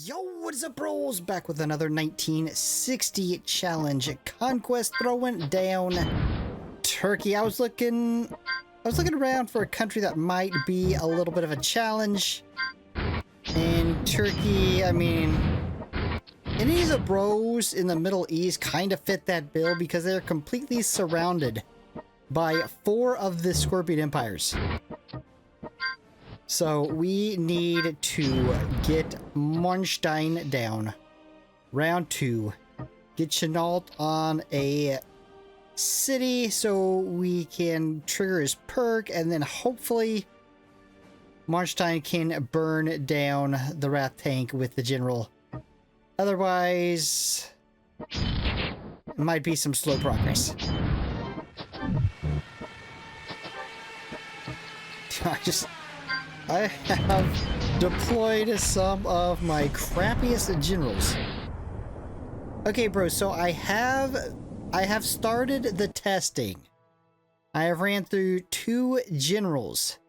Yo, what is up, bros? Back with another 1960 challenge. Conquest throwing down Turkey. I was looking around for a country that might be a little bit of a challenge. And Turkey, I mean, any of the bros in the Middle East kind of fit that bill because they're completely surrounded by 4 of the Scorpion Empires. So we need to get Monstein down. Round 2. Get Chenault on a city so we can trigger his perk, and then hopefully Monstein can burn down the Wrath tank with the general. Otherwise, it might be some slow progress. I have deployed some of my crappiest generals. Okay, bro, so I have started the testing. I have ran through 2 generals.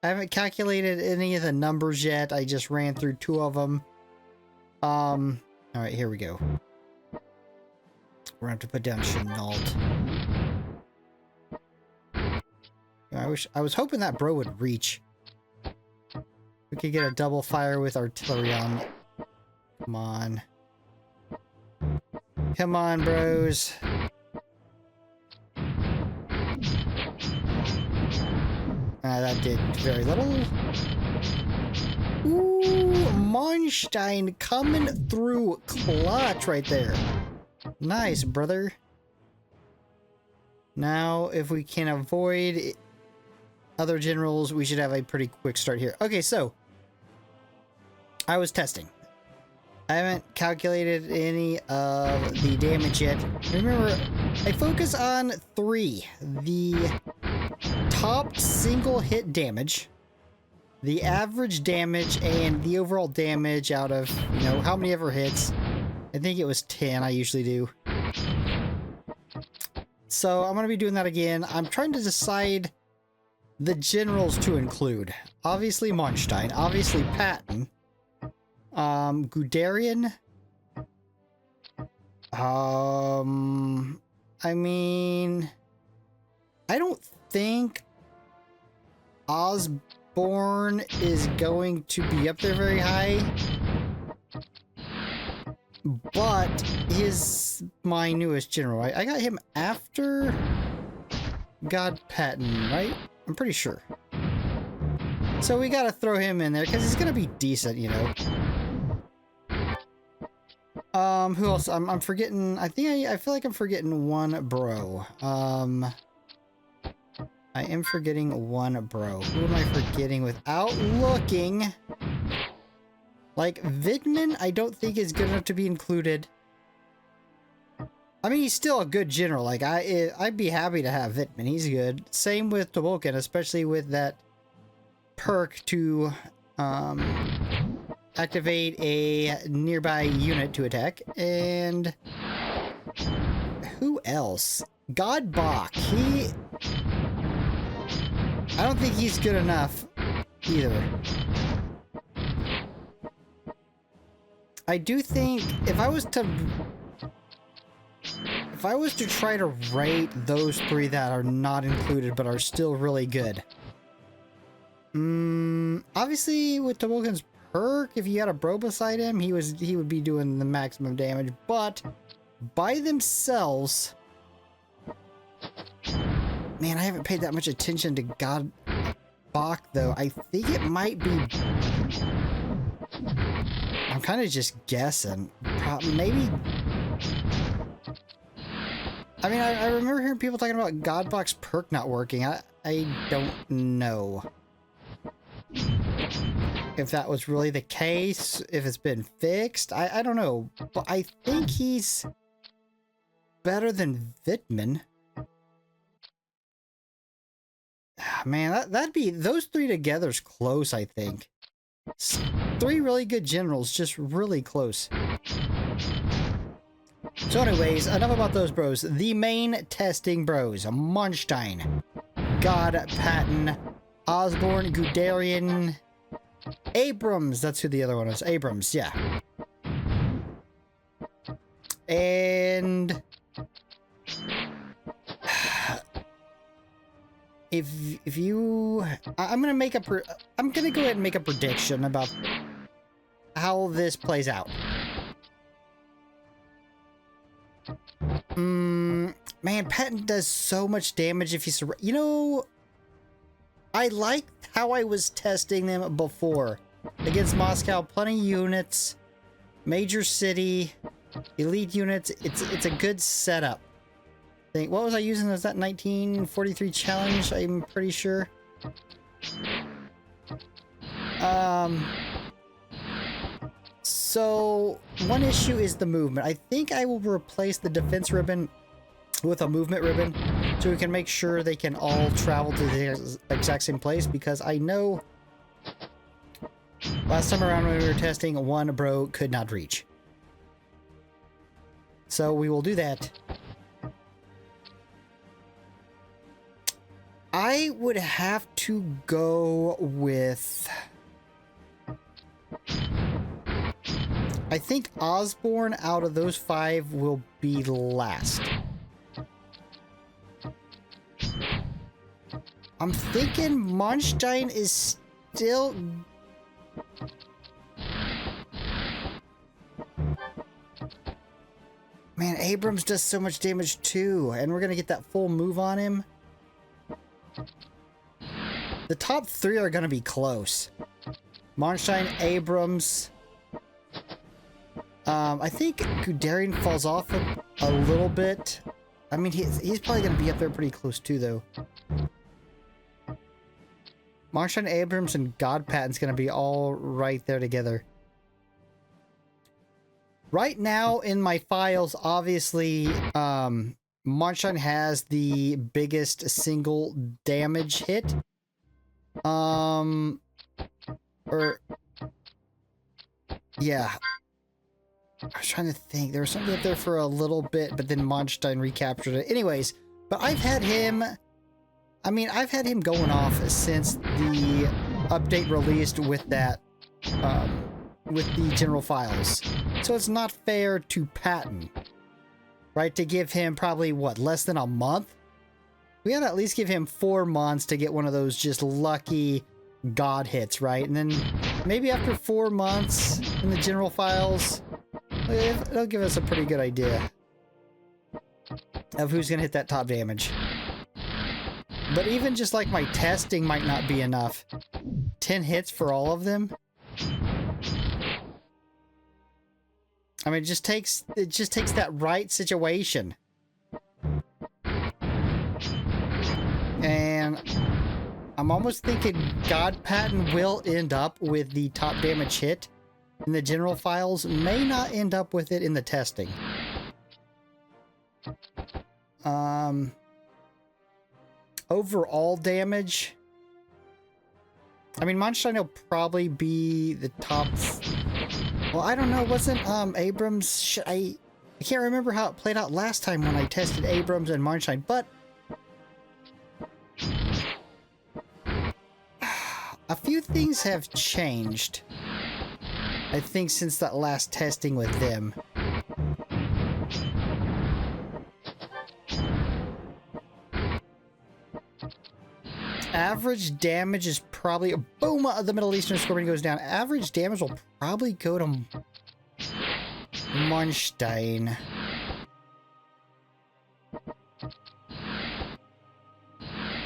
I haven't calculated any of the numbers yet. I just ran through 2 of them. Alright, here we go. We're gonna have to put down Chenault. I was hoping that bro would reach. We could get a double fire with artillery on. Come on. Come on, bros. That did very little. Ooh, Monstein coming through clutch right there. Nice, brother. Now, if we can avoid other generals, we should have a pretty quick start here. Okay, so I was testing. I haven't calculated any of the damage yet. Remember, I focus on 3. The top single hit damage, the average damage, and the overall damage out of, you know, how many ever hits. I think it was 10, I usually do. So I'm going to be doing that again. I'm trying to decide the generals to include. Obviously Monstein, obviously Patton, Guderian. I mean, I don't think Osborne is going to be up there very high, but he's my newest general. I got him after God Patton, right? I'm pretty sure. So we gotta throw him in there because he's gonna be decent, you know. Who else? I'm forgetting. I feel like I'm forgetting one bro. I am forgetting one bro. Who am I forgetting without looking? Like Vidman, I don't think is good enough to be included. I mean, he's still a good general. Like I'd be happy to have Vidman. He's good. Same with Tobolkan, especially with that perk to activate a nearby unit to attack. And who else? Godbach. I don't think he's good enough either. I do think if I was to try to rate those 3 that are not included but are still really good. Obviously with Tobolkan's perk, if you had a bro beside him, he would be doing the maximum damage, but by themselves, man, I haven't paid that much attention to Godbach though. I think it might be, I'm kind of just guessing. Maybe, I mean, I remember hearing people talking about Godbach's perk not working. I don't know if that was really the case, if it's been fixed. I don't know, but I think he's better than Vidman. Man, that'd be, those 3 together's close, I think. 3 really good generals, just really close. So anyways, enough about those bros. The main testing bros: Monstein, God Patton, Osborne, Guderian, Abrams. That's who the other one is. Abrams, yeah. And if you, I'm gonna go ahead and make a prediction about how this plays out. Man, Patton does so much damage if you you know, I liked how I was testing them before. Against Moscow, plenty of units, major city, elite units. It's a good setup. What was I using? Was that 1943 challenge? I'm pretty sure. So one issue is the movement. I think I will replace the defense ribbon with a movement ribbon so we can make sure they can all travel to the exact same place, because I know last time around when we were testing, one bro could not reach. So we will do that. I would have to go with, I think Osborne out of those 5 will be last. I'm thinking Monstein is still... Man, Abrams does so much damage too, and we're gonna get that full move on him. The top 3 are gonna be close. Monstein, Abrams. I think Guderian falls off a little bit. I mean, he's probably gonna be up there pretty close too, though. Monstein, Abrams, and Godpatton's gonna be all right there together. Right now in my files, obviously, Monstein has the biggest single damage hit. Yeah. I was trying to think. There was something up there for a little bit, but then Monstein recaptured it. Anyways, but I've had him... I mean, I've had him going off since the update released with that, with the general files. So it's not fair to Patton, right? To give him probably, what, less than a month? We gotta at least give him 4 months to get one of those just lucky god hits, right? And then maybe after 4 months in the general files, it'll give us a pretty good idea of who's gonna hit that top damage. But even just like my testing might not be enough. 10 hits for all of them? I mean, it just takes that right situation. And I'm almost thinking Godpatton will end up with the top damage hit in the general files, may not end up with it in the testing. Overall damage, I mean, Monstein will probably be the top. Well, I don't know. Wasn't Abrams? I can't remember how it played out last time when I tested Abrams and Monstein, but a few things have changed, I think, since that last testing with them. Average damage is probably... Boom! The Middle Eastern Scorpion goes down. Average damage will probably go to Monstein.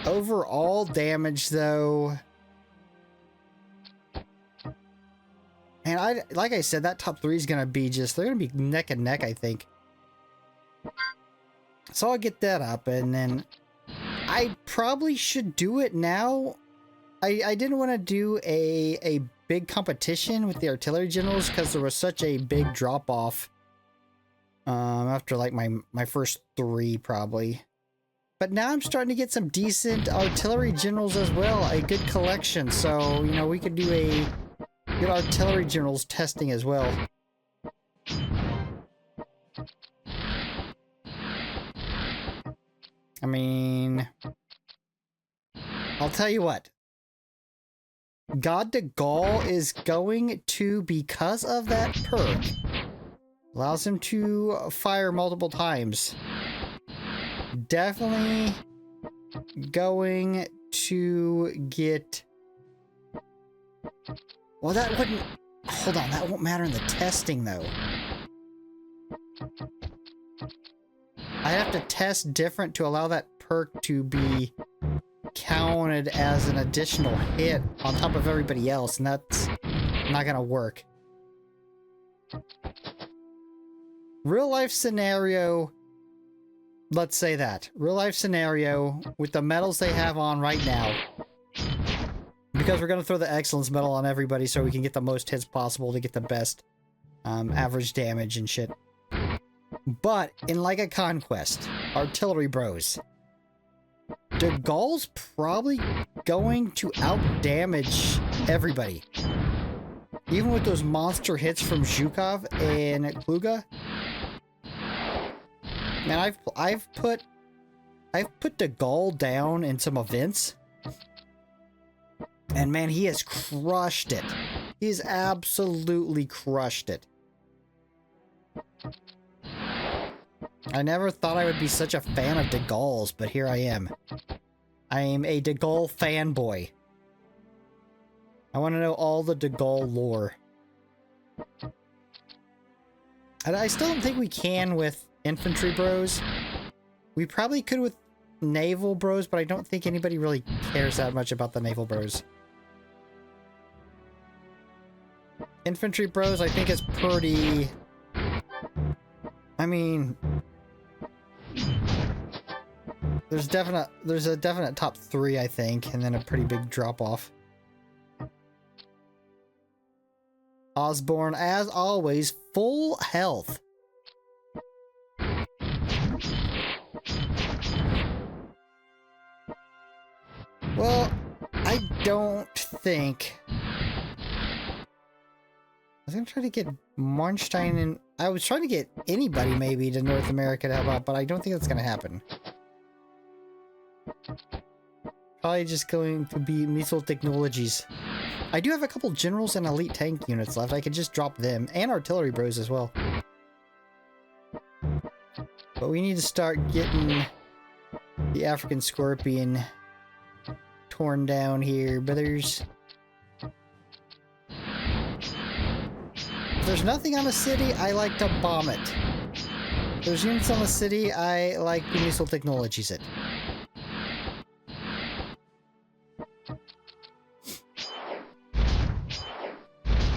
Overall damage, though... And like I said, that top 3 is going to be just... They're going to be neck and neck, I think. So I'll get that up, and then... I probably should do it now. I didn't want to do a big competition with the artillery generals because there was such a big drop off after like my first 3 probably. But now I'm starting to get some decent artillery generals as well, a good collection. So, you know, we could do a good artillery generals testing as well. I mean, I'll tell you what. God de Gaulle is going to, because of that perk, Allows him to fire multiple times. Definitely going to get... Well, that wouldn't... Hold on, that won't matter in the testing, though. I have to test different to allow that perk to be counted as an additional hit on top of everybody else, and that's not gonna work. Real life scenario, let's say that. Real life scenario with the medals they have on right now. Because we're going to throw the excellence medal on everybody so we can get the most hits possible to get the best average damage and shit. But in like a conquest, artillery bros, De Gaulle's probably going to out-damage everybody. Even with those monster hits from Zhukov and Kluga. Man, I've put De Gaulle down in some events. And man, he has crushed it. He's absolutely crushed it. I never thought I would be such a fan of De Gaulle's, but here I am. I am a De Gaulle fanboy. I want to know all the De Gaulle lore. And I still don't think we can with infantry bros. We probably could with naval bros, but I don't think anybody really cares that much about the naval bros. Infantry bros, I think, is pretty... I mean... There's a definite top 3, I think, and then a pretty big drop-off. Osborne, as always, full health. Well, I don't think... I was gonna try to get Marnstein and... I was trying to get anybody, maybe, to North America to help out, but I don't think that's gonna happen. Probably just going to be missile technologies. I do have a couple generals and elite tank units left. I could just drop them, and artillery bros as well. But we need to start getting the African Scorpion torn down here, brothers. If there's nothing on a city, I like to bomb it. If there's units on the city, I like to missile technologies it.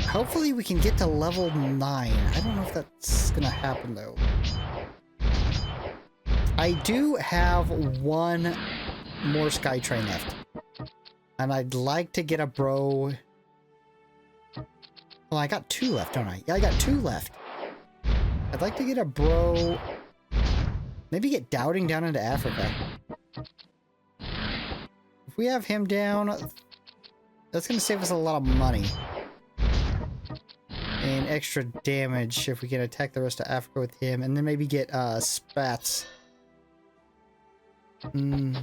Hopefully we can get to level 9. I don't know if that's gonna happen though. I do have one more Skytrain left. And I'd like to get a bro... Well, I got 2 left, don't I? Yeah, I got 2 left. I'd like to get a bro... Maybe get Doubting down into Africa. If we have him down, that's going to save us a lot of money. And extra damage if we can attack the rest of Africa with him. And then maybe get Spats. You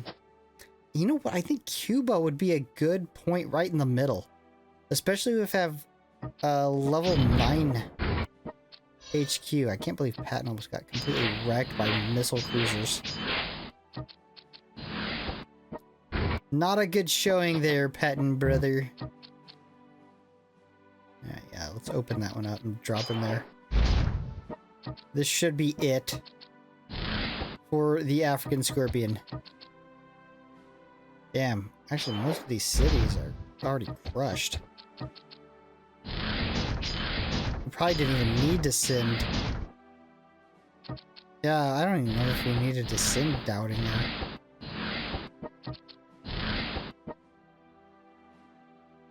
know what? I think Cuba would be a good point right in the middle. Especially if we have level 9 HQ. I can't believe Patton almost got completely wrecked by missile cruisers. Not a good showing there, Patton, brother. Yeah, let's open that one up and drop him there. This should be it for the African Scorpion. Damn, actually most of these cities are already crushed. We probably didn't even need to send... Yeah, I don't even know if we needed to send Doubting there.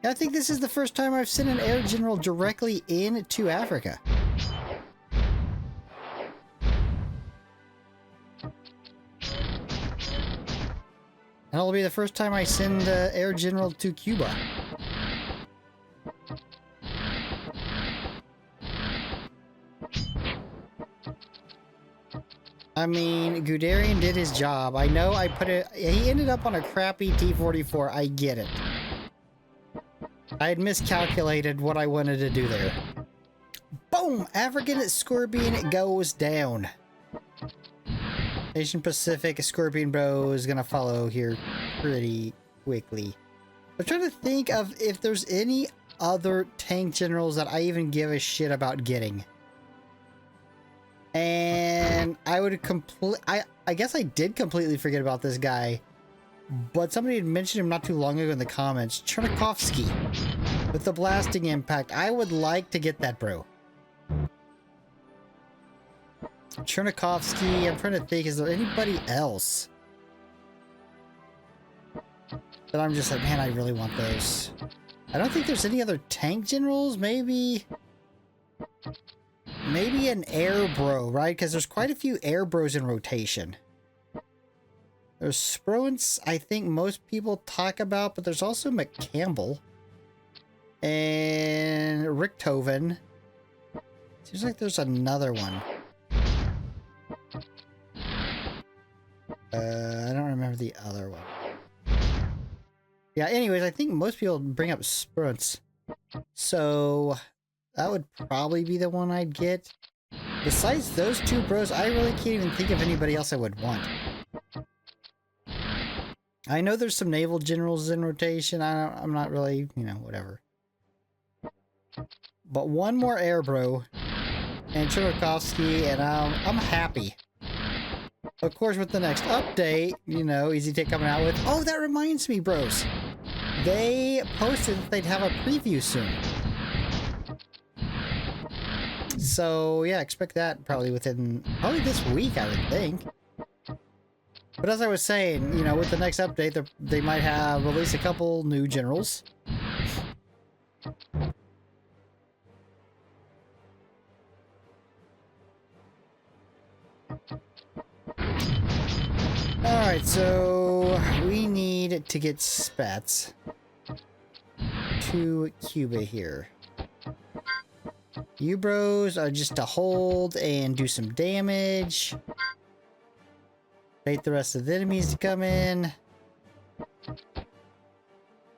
Yeah, I think this is the first time I've sent an air general directly into Africa. And it'll be the first time I send air general to Cuba. I mean, Guderian did his job. I know I put it... He ended up on a crappy T-44. I get it. I had miscalculated what I wanted to do there. Boom! Boom! African Scorpion goes down. Asian Pacific Scorpion Bro is gonna follow here pretty quickly. I'm trying to think of if there's any other tank generals that I even give a shit about getting. And I would I guess I did completely forget about this guy. But somebody had mentioned him not too long ago in the comments. Chernikovsky with the blasting impact. I would like to get that, bro. Chernikovsky, I'm trying to think, is there anybody else that I'm just like, man, I really want those. I don't think there's any other tank generals. Maybe an air bro, right? Because there's quite a few air bros in rotation. There's Spruance, I think most people talk about, but there's also McCampbell and Richthofen. Seems like there's another one. I don't remember the other one. Yeah, anyways, I think most people bring up Spruance. So that would probably be the one I'd get. Besides those two bros, I really can't even think of anybody else I would want. I know there's some naval generals in rotation. I'm not really, you know, whatever. But one more air bro and Chernikovsky, and I'm happy. Of course, with the next update, you know, EasyTech coming out with... Oh, that reminds me, bros. They posted that they'd have a preview soon. So, yeah, expect that probably this week, I would think. But as I was saying, you know, with the next update, they might have released a couple new generals. Alright, so we need to get Spats to Cuba here. You bros are just to hold and do some damage. Wait the rest of the enemies to come in.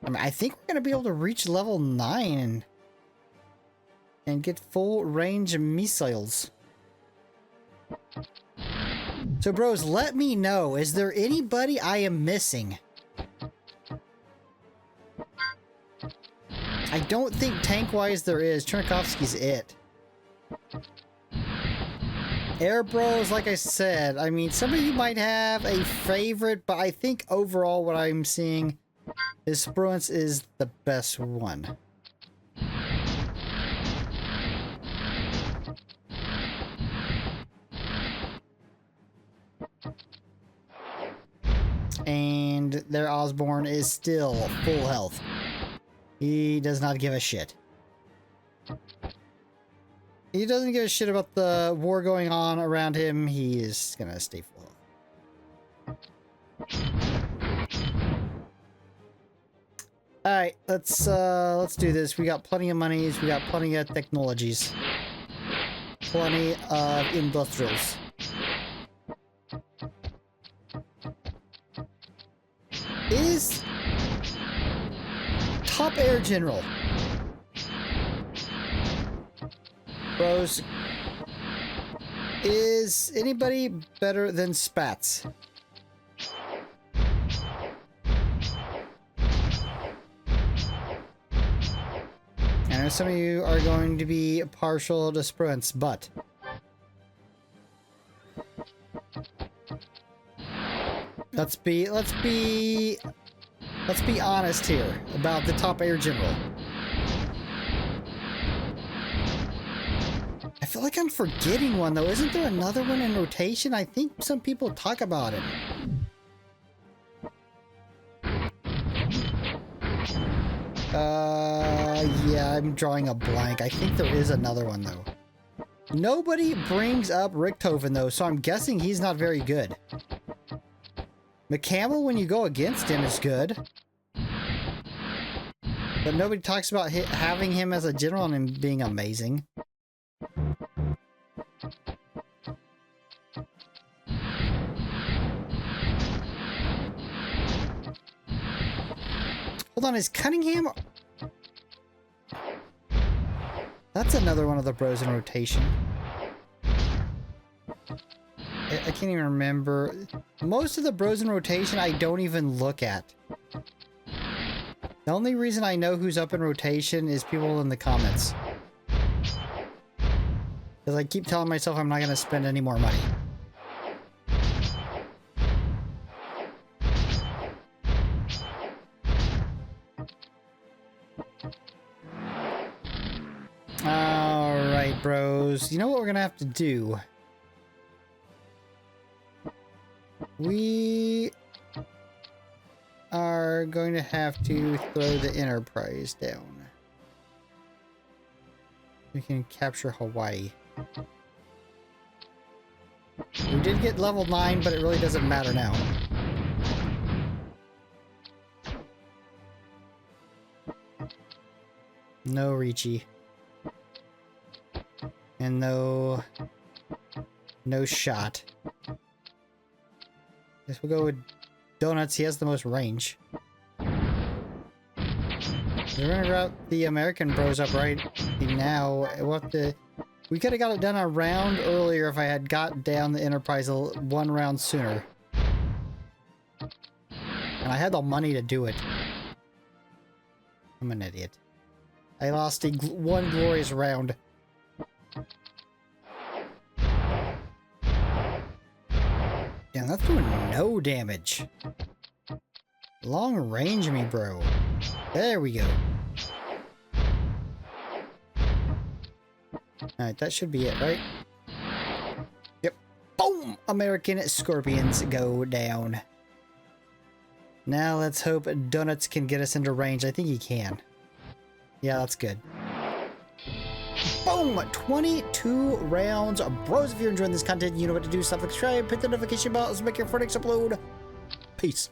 I mean, I think we're going to be able to reach level 9 and get full range missiles. So bros, let me know, is there anybody I am missing? I don't think tank-wise there is. Chernikovsky's it. Air bros, like I said, I mean, some of you might have a favorite, but I think overall what I'm seeing is Spruance is the best one. And their Osborne is still full health. He does not give a shit. He doesn't give a shit about the war going on around him. He is gonna stay full health. Alright, let's do this. We got plenty of monies, we got plenty of technologies. Plenty of industrials. Is top air general. Bros, is anybody better than Spats? I know some of you are going to be partial to Spruance, but let's be honest here about the top air general. I feel like I'm forgetting one though. Isn't there another one in rotation? I think some people talk about it. Yeah, I'm drawing a blank. I think there is another one though. Nobody brings up Richthofen though, so I'm guessing he's not very good. McCampbell, when you go against him, is good. But nobody talks about having him as a general and him being amazing. Hold on, is Cunningham... That's another one of the bros in rotation. I can't even remember. Most of the bros in rotation I don't even look at. The only reason I know who's up in rotation is people in the comments. Because I keep telling myself I'm not going to spend any more money. Alright, bros. You know what we're going to have to do? We are going to have to throw the Enterprise down. We can capture Hawaii. We did get level 9, but it really doesn't matter now. No Ricci. And no shot. Guess we'll go with Donuts. He has the most range. We're gonna route the American bros up right now. We could have got it done a round earlier if I had got down the Enterprise one round sooner. And I had the money to do it. I'm an idiot. I lost one glorious round. Damn, that's doing no damage. Long range me, bro. There we go. Alright, that should be it, right? Yep. Boom! American Scorpions go down. Now let's hope Donuts can get us into range. I think he can. Yeah, that's good. Boom! 22 rounds. Bros, if you're enjoying this content, you know what to do. Subscribe, hit the notification bell, make your phone explode. Peace.